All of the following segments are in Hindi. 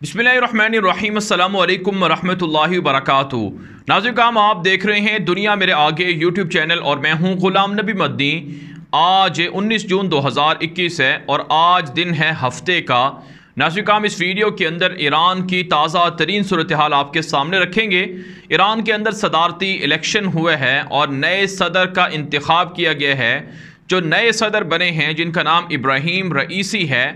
बिस्मिल्लाहिर्रहमानिर्रहीम अस्सलामु अलैकुम वरहमतुल्लाहि वबरकातुहू। नाज़रीन, आप देख रहे हैं दुनिया मेरे आगे यूट्यूब चैनल और मैं हूं ग़ुलाम नबी मदनी। आज 19 जून 2021 है और आज दिन है हफ्ते का। नाज़रीन, इस वीडियो के अंदर ईरान की ताज़ा तरीन सूरत हाल आपके सामने रखेंगे। ईरान के अंदर सदारती इलेक्शन हुए हैं और नए सदर का इंतखाब किया गया है। जो नए सदर बने हैं जिनका नाम इब्राहीम रईसी है,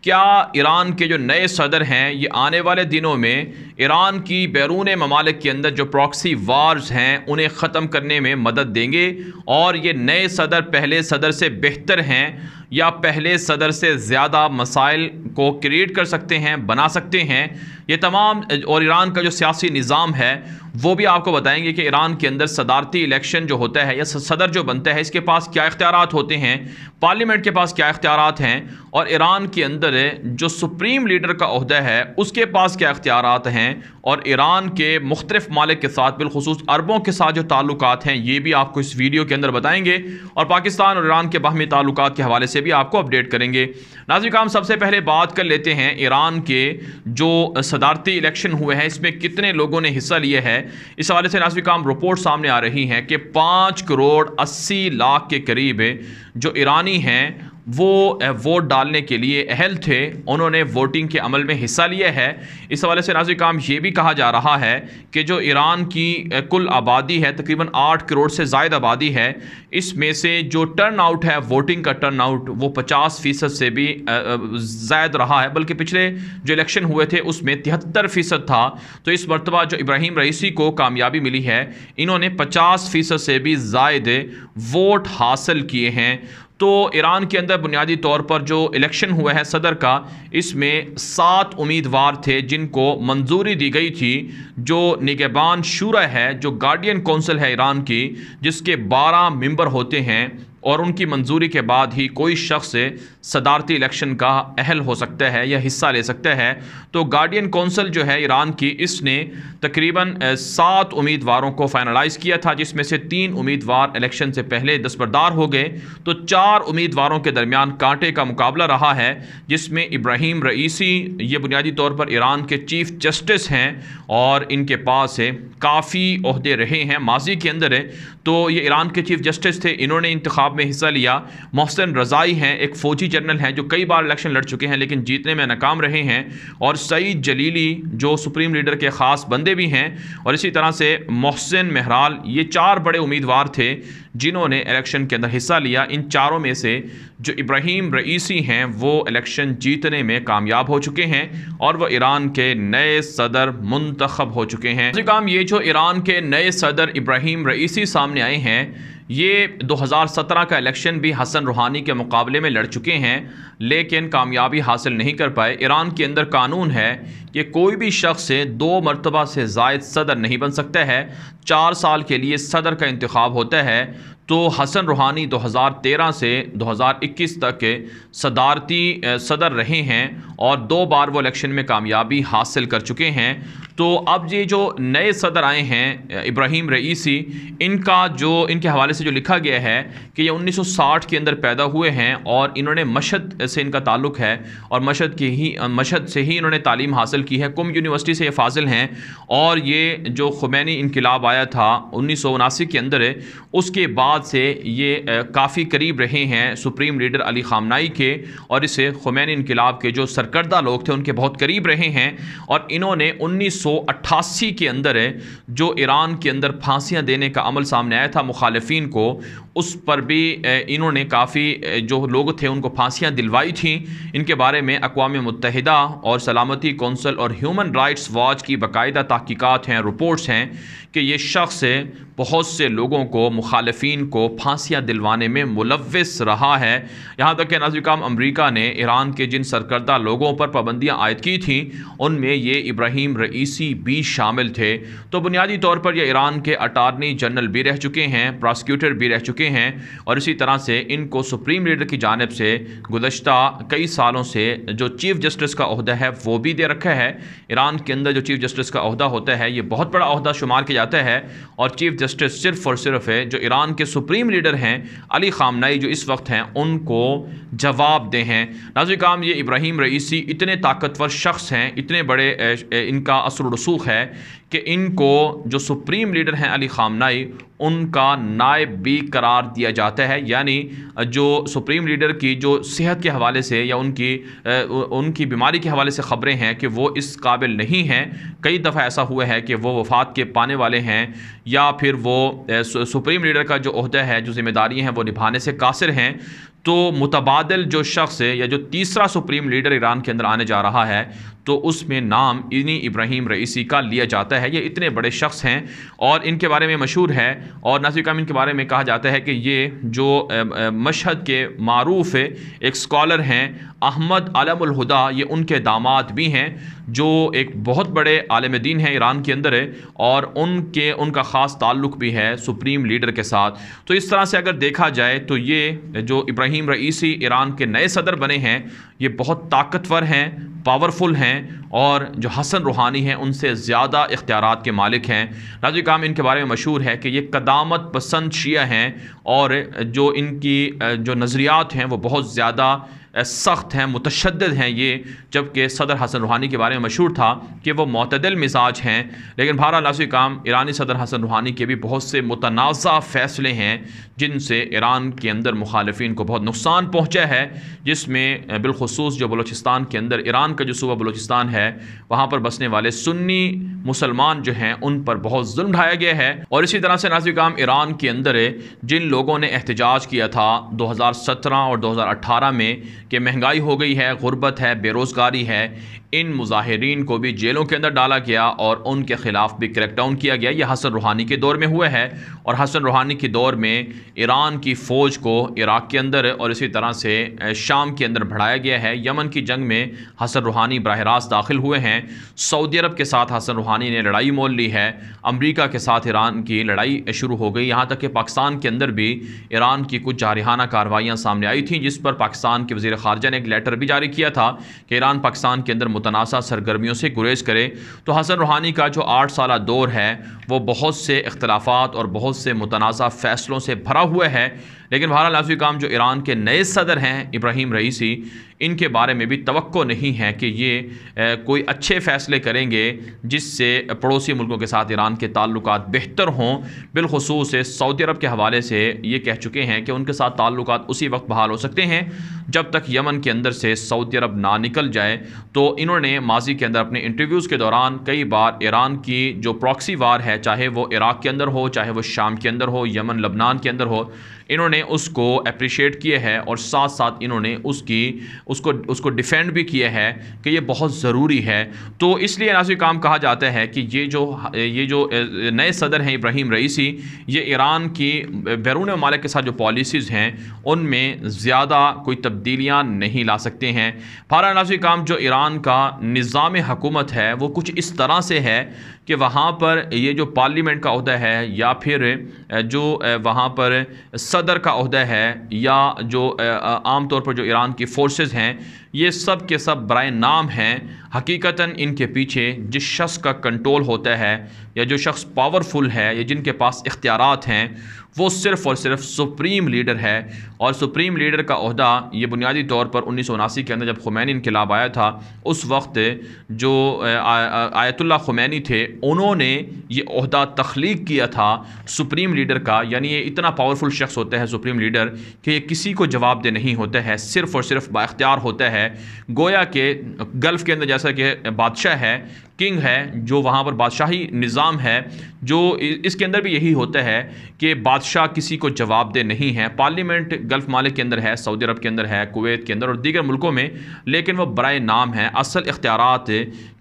क्या ईरान के जो नए सदर हैं ये आने वाले दिनों में ईरान की बैरून ममालिक के अंदर जो प्रॉक्सी वार्स हैं उन्हें ख़त्म करने में मदद देंगे? और ये नए सदर पहले सदर से बेहतर हैं या पहले सदर से ज़्यादा मसाइल को क्रिएट कर सकते हैं, बना सकते हैं? ये तमाम और ईरान का जो सियासी निज़ाम है वो भी आपको बताएंगे कि ईरान के अंदर सदारती इलेक्शन जो होता है या सदर जो बनता है इसके पास क्या इख्तियारात होते हैं, पार्लियामेंट के पास क्या इख्तियारात हैं, और ईरान के अंदर जो सुप्रीम लीडर का ओहदा है उसके पास क्या इख्तियारात हैं, और ईरान के मुख्तलिफ मालिक के साथ बिलखुसूस अरबों के साथ जो ताल्लुकात हैं ये भी आपको इस वीडियो के अंदर बताएंगे और पाकिस्तान और ईरान के बाहमी ताल्लुकात के हवाले से भी आपको अपडेट करेंगे। नाज़रीन, हम सबसे पहले बात कर लेते हैं ईरान के जो सदारती इलेक्शन हुए हैं इसमें कितने लोगों ने हिस्सा लिया है। इस हवाले से नाज़रीन रिपोर्ट सामने आ रही हैं कि 5 करोड़ 80 लाख के करीब जो ईरानी हैं वो वोट डालने के लिए अहल थे, उन्होंने वोटिंग के अमल में हिस्सा लिया है। इस हवाले से नाज़रीन ये भी कहा जा रहा है कि जो ईरान की कुल आबादी है तकरीबन 8 करोड़ से ज़ायद आबादी है, इसमें से जो टर्न आउट है वोटिंग का टर्न आउट वो 50% से भी ज़ायद रहा है, बल्कि पिछले जो इलेक्शन हुए थे उसमें 73% था। तो इस मरतबा जो इब्राहीम रईसी को कामयाबी मिली है, इन्होंने 50% से भी ज़ायद वोट हासिल किए हैं। तो ईरान के अंदर बुनियादी तौर पर जो इलेक्शन हुआ है सदर का, इसमें 7 उम्मीदवार थे जिनको मंजूरी दी गई थी। जो निगहबान शूरा है, जो गार्डियन कौंसिल है ईरान की, जिसके 12 मेंबर होते हैं और उनकी मंजूरी के बाद ही कोई शख्स सदारती इलेक्शन का अहल हो सकता है या हिस्सा ले सकता है। तो गार्डियन कौंसिल जो है ईरान की, इसने तकरीबन 7 उम्मीदवारों को फाइनलाइज़ किया था, जिसमें से 3 उम्मीदवार इलेक्शन से पहले दस्तबरदार हो गए। तो 4 उम्मीदवारों के दरमियान कांटे का मुकाबला रहा है, जिसमें इब्राहीम रईसी ये बुनियादी तौर पर ईरान के चीफ जस्टिस हैं और इनके पास काफ़ी ओहदे रहे हैं माजी के अंदर। तो ये ईरान के चीफ जस्टिस थे, इन्होंने इंतखाब में हिस्सा लिया। मोहसिन रज़ाई हैं, एक फ़ौजी जनरल हैं जो कई बार इलेक्शन लड़ चुके हैं लेकिन जीतने में नाकाम रहे हैं, और सईद जलीली जो सुप्रीम लीडर के ख़ास बंदे भी हैं, और इसी तरह से मोहसिन महराल। ये 4 बड़े उम्मीदवार थे जिन्होंने इलेक्शन के अंदर हिस्सा लिया। इन चारों में से जो इब्राहीम रईसी हैं वो इलेक्शन जीतने में कामयाब हो चुके हैं और वह ईरान के नए सदर मुंतखब हो चुके हैं। ये जो ईरान के नए सदर इब्राहीम रईसी सामने आए हैं, ये 2017 का इलेक्शन भी हसन रूहानी के मुकाबले में लड़ चुके हैं लेकिन कामयाबी हासिल नहीं कर पाए। ईरान के अंदर कानून है कि कोई भी शख्स 2 मरतबा से ज़ायद सदर नहीं बन सकता है। 4 साल के लिए सदर का इंतखाब होता है। तो हसन रूहानी 2013 से 2021 तक सदारती सदर रहे हैं और 2 बार वो इलेक्शन में कामयाबी हासिल कर चुके हैं। तो अब ये जो नए सदर आए हैं इब्राहीम रईसी, इनके हवाले से जो लिखा गया है कि ये 1960 के अंदर पैदा हुए हैं और इन्होंने मशहद से इनका ताल्लुक़ है और मशहद से ही इन्होंने तालीम हासिल की है। कुम यूनिवर्सिटी से ये फाजिल हैं और ये जो खुमैनी इनकलाब आया था 1979 के अंदर, उसके बाद से ये काफ़ी करीब रहे हैं सुप्रीम लीडर अली ख़ामनाई के, और इसे खुमैनी इनकलाब के जो सरकर्दा लोग थे उनके बहुत करीब रहे हैं। और इन्होंने 1988 के अंदर जो ईरान के अंदर फांसियां देने का अमल सामने आया था मुखालिफिन को, उस पर भी इन्होंने काफ़ी जो लोग थे उनको फांसियां दिलवाई थी। इनके बारे में अक़वाम मुत्तहिदा और सलामती कौंसिल और ह्यूमन राइट्स वॉच की बाकायदा तहकीकात हैं, रिपोर्ट्स हैं कि ये शख्स बहुत से लोगों को, मुखालिफिन को फांसियां दिलवाने में मुलव्विस रहा है। यहाँ तक कि नाज़रीन अमरीका ने ईरान के जिन सरकर्दा लोगों पर पाबंदियाँ आयद की थी उनमें ये इब्राहीम रईसी भी शामिल थे। तो बुनियादी तौर पर ये ईरान के अटारनी जनरल भी रह चुके हैं, प्रॉसिक्यूटर भी रह चुके हैं, और इसी तरह से इनको सुप्रीम लीडर की जानिब से गुज़श्ता कई सालों से जो चीफ जस्टिस का ओहदा है वो भी दे रखा है। ईरान के अंदर जो चीफ जस्टिस का ओहदा होता है ये बहुत बड़ा ओहदा शुमार किया जाता है और चीफ जस्टिस सिर्फ और सिर्फ है जो ईरान के सुप्रीम लीडर हैं अली ख़ामनेई जो इस वक्त हैं उनको जवाब दे हैं। नाज़रीन काम ये इब्राहीम रईसी इतने ताकतवर शख्स हैं, इतने बड़े इनका असर रसूख है कि इनको जो सुप्रीम लीडर हैं अली ख़ामनेई उनका नायब भी करार दिया जाता है। यानी जो सुप्रीम लीडर की जो सेहत के हवाले से या उनकी बीमारी के हवाले से ख़बरें हैं कि वो इस काबिल नहीं हैं, कई दफ़ा ऐसा हुआ है कि वो वफ़ात के पाने वाले हैं या फिर वो सुप्रीम लीडर का जो ओहदा है, जो ज़िम्मेदारी हैं वो निभाने से कासिर हैं, तो मुतबादिल जो शख्स है या जो तीसरा सुप्रीम लीडर ईरान के अंदर आने जा रहा है तो उसमें नाम इन्हीं इब्राहीम रईसी का लिया जाता है। ये इतने बड़े शख्स हैं और इनके बारे में मशहूर है और नाज़रीन काम इनके बारे में कहा जाता है कि ये जो मशहद के मारूफ एक स्कॉलर हैं अहमद अलमुल हुदा, ये उनके दामाद भी हैं जो एक बहुत बड़े आलिम दीन हैं ईरान के अंदर है और उनका ख़ास ताल्लुक़ भी है सुप्रीम लीडर के साथ। तो इस तरह से अगर देखा जाए तो ये जो इब्राहीम रईसी ईरान के नए सदर बने हैं ये बहुत ताकतवर हैं, पावरफुल हैं और जो हसन रूहानी हैं उनसे ज़्यादा इख्तियारात के मालिक हैं। नाज़रीन काम इनके बारे में मशहूर है कि ये क़दामत पसंद शिया हैं और जो इनकी जो नज़रियात हैं वो बहुत ज़्यादा सख्त हैं, मुतशद्दिद हैं ये, जबकि सदर हसन रूहानी के बारे में मशहूर था कि वो मुतदिल मिजाज हैं। लेकिन बहरहाल नाज़रीन काम ईरानी सदर हसन रूहानी के भी बहुत से मुतनाज़ा फ़ैसले हैं जिनसे ईरान के अंदर मुखालिफिन को बहुत नुकसान पहुँचा है, जिसमें बिलखुसूस जो बलूचिस्तान के अंदर ईरान का जो सूबा बलूचिस्तान है वहाँ पर बसने वाले सुन्नी मुसलमान जो हैं उन पर बहुत जुल्म ढाया गया है। और इसी तरह से नाज़रीन काम ईरान के अंदर जिन लोगों ने एहतजाज किया था 2017 और 2018 में कि महंगाई हो गई है, गुर्बत है, बेरोज़गारी है, इन मुजाहिरीन को भी जेलों के अंदर डाला गया और उनके ख़िलाफ़ भी क्रैकडाउन किया गया। यह हसन रूहानी के दौर में हुआ है और हसन रूहानी के दौर में ईरान की फ़ौज को इराक़ के अंदर और इसी तरह से शाम के अंदर बढ़ाया गया है। यमन की जंग में हसन रूहानी बराह रास्त दाखिल हुए हैं। सऊदी अरब के साथ हसन रूहानी ने लड़ाई मोल ली है। अमरीका के साथ ईरान की लड़ाई शुरू हो गई, यहाँ तक कि पाकिस्तान के अंदर भी ईरान की कुछ जारहाना कार्रवाइयाँ सामने आई थी जिस पर पाकिस्तान के वज़ीर ख़ारजा ने एक लेटर भी जारी किया था कि ईरान पाकिस्तान के अंदर मुतनाज़ा सरगर्मियों से गुरेज करे। तो हसन रूहानी का जो 8 साला दौर है वो बहुत से इख्तलाफात और बहुत से मुतनाज़ा फ़ैसलों से भरा हुआ है। लेकिन बहरहाल नाज़रीन काम जो ईरान के नए सदर हैं इब्राहीम रईसी, इनके बारे में भी तवक्को नहीं है कि ये कोई अच्छे फ़ैसले करेंगे जिससे पड़ोसी मुल्कों के साथ ईरान के ताल्लुकात बेहतर हों। बिलखुसूस सऊदी अरब के हवाले से ये कह चुके हैं कि उनके साथ ताल्लुकात उसी वक्त बहाल हो सकते हैं जब तक यमन के अंदर से सऊदी अरब ना निकल जाए। तो इन्होंने माजी के अंदर अपने इंटरव्यूज़ के दौरान कई बार ईरान की जो प्रॉक्सी वार है, चाहे वो इराक़ के अंदर हो, चाहे वो शाम के अंदर हो, यमन लबनान के अंदर हो, इन्होंने उसको अप्रिशिएट किया है और साथ साथ इन्होंने उसको डिफेंड भी किया है कि ये बहुत ज़रूरी है। तो इसलिए नाज़रीन काम कहा जाता है कि ये जो नए सदर हैं इब्राहीम रईसी, ये ईरान की बैरून ममालिक के साथ जो पॉलिसीज़ हैं उनमें ज़्यादा कोई तब्दीलियाँ नहीं ला सकते हैं। बहरहाल नाज़रीन काम जो ईरान का निज़ाम हुकूमत है वो कुछ इस तरह से है कि वहाँ पर ये जो पार्लियामेंट का ओहदा है या फिर जो वहाँ पर सदर का ओहदा है या जो आम तौर पर जो ईरान की फ़ोर्सेस हैं, ये सब के सब बराए नाम हैं। हकीकतन इनके पीछे जिस शख्स का कंट्रोल होता है या जो शख्स पावरफुल है या जिनके पास इख्तियारात हैं वो सिर्फ़ और सिर्फ सुप्रीम लीडर है। और सुप्रीम लीडर का ओहदा ये बुनियादी तौर पर 1979 के अंदर जब खुमैनी इनकलाब आया था उस वक्त जो आयतुल्लाह खुमैनी थे उन्होंने ये ओहदा तख्लीक किया था सुप्रीम लीडर का। यानी ये इतना पावरफुल शख्स होता है सुप्रीम लीडर कि ये किसी को जवाबदेह नहीं होता है, सिर्फ़ और सिर्फ बाइख्तियार होता है। गोया के गल्फ़ के अंदर जैसा कि बादशाह है, किंग है, जो वहाँ पर बादशाही निज़ाम है, जो इसके अंदर भी यही होता है कि बादशाह किसी को जवाबदेह नहीं है। पार्लियामेंट गल्फ़ मालिक के अंदर है, सऊदी अरब के अंदर है, कुवैत के अंदर और दीगर मुल्कों में, लेकिन वो बराए नाम है। असल इख्तियारात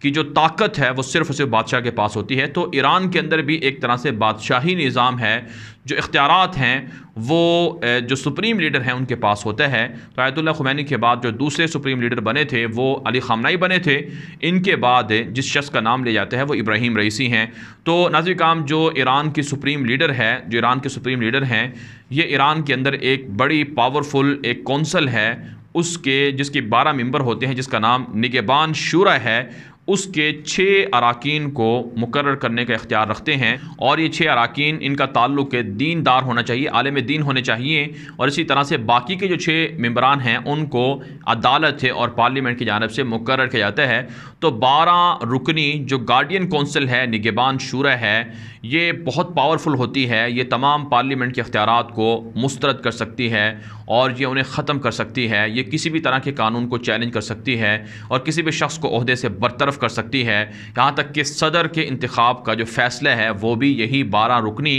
की जो ताकत है वो सिर्फ़ और सिर्फ बादशाह के पास होती है। तो ईरान के अंदर भी एक तरह से बादशाही निज़ाम है, जो इख्तियारात हैं वो जो सुप्रीम लीडर हैं उनके पास होता है। तो आयतुल्लाह खुमैनी के बाद जो दूसरे सुप्रीम लीडर बने थे वो अली ख़ामनेई बने थे। इनके बाद जिस शख्स का नाम ले जाता है वो इब्राहीम रईसी हैं। तो नाज़रीन काम जो ईरान की सुप्रीम लीडर है, जो ईरान के सुप्रीम लीडर हैं, ये ईरान के अंदर एक बड़ी पावरफुल एक कौंसल है उसके, जिसके 12 मेंबर होते हैं, जिसका नाम निगहबान शूरा है। उसके 6 अराकीन को मुकर्रर करने का इख्तियार रखते हैं। और ये 6 अराकीन, इनका ताल्लुक़ दीनदार होना चाहिए, आलिम दीन होने चाहिए। और इसी तरह से बाकी के जो 6 मेंबरान हैं उनको अदालत है और पार्लियामेंट की जानिब से मुकर्रर किया जाता है। तो 12 रुकनी जो गार्डियन कौंसिल है, निगहबान शूरा है, ये बहुत पावरफुल होती है। ये तमाम पार्लियामेंट के इख्तियारात को मुस्तरद कर सकती है और ये उन्हें ख़त्म कर सकती है। ये किसी भी तरह के कानून को चैलेंज कर सकती है और किसी भी शख्स को ओहदे से बरतरफ कर सकती है। यहाँ तक कि सदर के इंतखाब का जो फ़ैसला है वो भी यही 12 रुकनी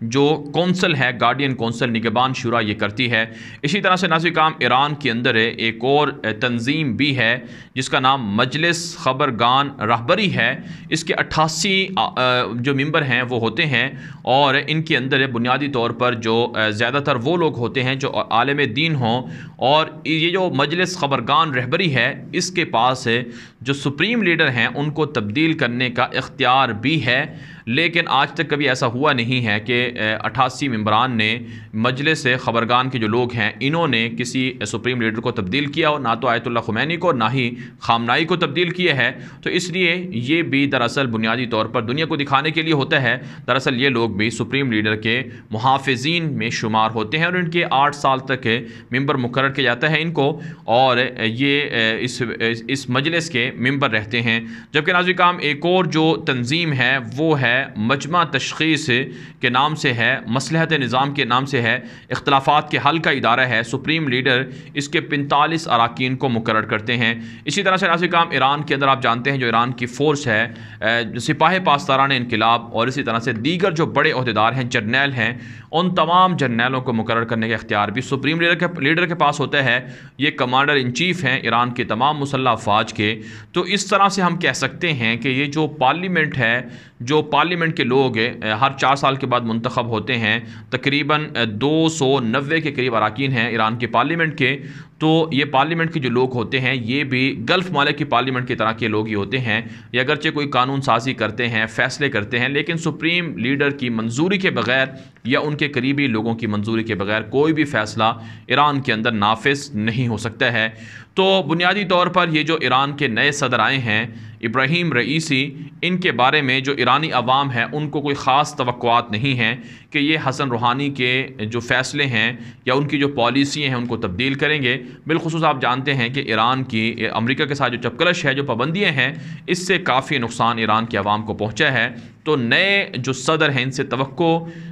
जो कौंसिल है, गार्डियन कौंसिल, निगहबान शूरा, ये करती है। इसी तरह से नाज़रीन किराम, ईरान के अंदर एक और तंजीम भी है जिसका नाम मजलिस खबरगान रहबरी है। इसके 88 जो मेंबर हैं वो होते हैं और इनके अंदर बुनियादी तौर पर जो ज़्यादातर वो लोग होते हैं जो आलिम दीन हों। और ये जो मजलिस खबरगान रहबरी है, इसके पास जो सुप्रीम लीडर हैं उनको तब्दील करने का इख्तियार भी है। लेकिन आज तक कभी ऐसा हुआ नहीं है कि 88 मेंबरान ने, मजलिस खबरगान के जो लोग हैं, इन्होंने किसी सुप्रीम लीडर को तब्दील किया हो, ना तो आयतुल्लाह खुमैनी को, ना ही खामनाई को तब्दील किया है। तो इसलिए ये भी दरअसल बुनियादी तौर पर दुनिया को दिखाने के लिए होता है। दरअसल ये लोग भी सुप्रीम लीडर के मुहाफ़िज़ीन में शुमार होते हैं और इनके 8 साल तक मेंबर मुकर्रर किया जाता है इनको, और ये इस मजलिस के मेंबर रहते हैं। जबकि नाज़रीन किराम, एक और जो तंजीम है वो है मजमा तशख़ीस के नाम से है, मसलहत निज़ाम के नाम से है, इख्तलाफात के हल का इदारा है। सुप्रीम लीडर इसके 45 अराकीन को मुकर्रर करते हैं। इसी तरह से नाज़रीन किराम, ईरान के अंदर आप जानते हैं जो ईरान की फ़ोर्स है, सिपाही पासदारान इनक़िलाब और इसी तरह से दीगर जो बड़े ओहदेदार हैं, जर्नैल हैं, उन तमाम जर्नैलों को मुकर्रर करने का इख्तियार भी सुप्रीम लीडर के पास होता है। ये कमांडर इन चीफ़ हैं ईरान के तमाम मुसल्लह अफ़वाज के। तो इस तरह से हम कह सकते हैं कि ये जो पार्लियामेंट है, जो पार्लियामेंट के लोग हर 4 साल के बाद मुंतखब होते हैं, तकरीबन 290 के करीब अराकीन हैं ईरान के पार्लियामेंट के। तो ये पार्लियामेंट के जो लोग होते हैं ये भी गल्फ़ मालिक की पार्लियामेंट की तरह के लोग ही होते हैं। ये अगरचे कोई कानून साजी करते हैं, फ़ैसले करते हैं, लेकिन सुप्रीम लीडर की मंजूरी के बग़ैर या उनके करीबी लोगों की मंजूरी के बग़ैर कोई भी फ़ैसला ईरान के अंदर नाफिज नहीं हो सकता है। तो बुनियादी तौर पर ये जो ईरान के नए सदर आए हैं, इब्राहीम रईसी, इनके बारे में जो ईरानी अवाम है उनको कोई ख़ास तवक्कुआत नहीं है कि ये हसन रूहानी के जो फ़ैसले हैं या उनकी जो पॉलिसी हैं उनको तब्दील करेंगे। बिलखुसूस आप जानते हैं कि ईरान की अमेरिका के साथ जो चपकलश है, जो पाबंदियाँ हैं, इससे काफ़ी नुकसान ईरान की आवाम को पहुँचा है। तो नए जो सदर हैं, इनसे तवक्को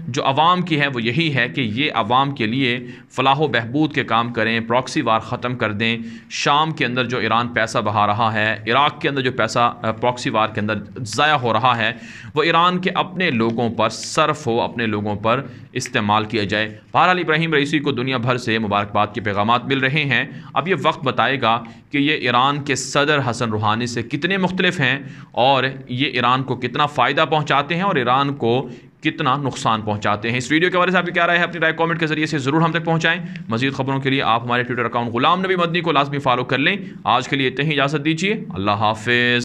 जो आवाम की है वो यही है कि ये आवाम के लिए फ़लाह व बहबूद के काम करें, प्रॉक्सी वार ख़त्म कर दें। शाम के अंदर जो ईरान पैसा बहा रहा है, इराक़ के अंदर जो पैसा प्रॉक्सी वार के अंदर ज़ाया हो रहा है, वो ईरान के अपने लोगों पर सर्फ हो, अपने लोगों पर इस्तेमाल किया जाए। बहरहाल इब्राहीम रईसी को दुनिया भर से मुबारकबाद के पैगामात मिल रहे हैं। अब ये वक्त बताएगा कि ये ईरान के सदर हसन रूहानी से कितने मुख्तलिफ हैं और ये ईरान को कितना फ़ायदा पहुँचाते हैं और ईरान को कितना नुकसान पहुंचाते हैं। इस वीडियो के बारे में आपकी क्या राय है? अपनी राय कमेंट के जरिए से ज़रूर हम तक पहुंचाएं। मज़ीद खबरों के लिए आप हमारे ट्विटर अकाउंट गुलाम नबी मदनी को लाजमी फॉलो कर लें। आज के लिए इतनी ही इजाज़त दीजिए। अल्लाह हाफ़िज़।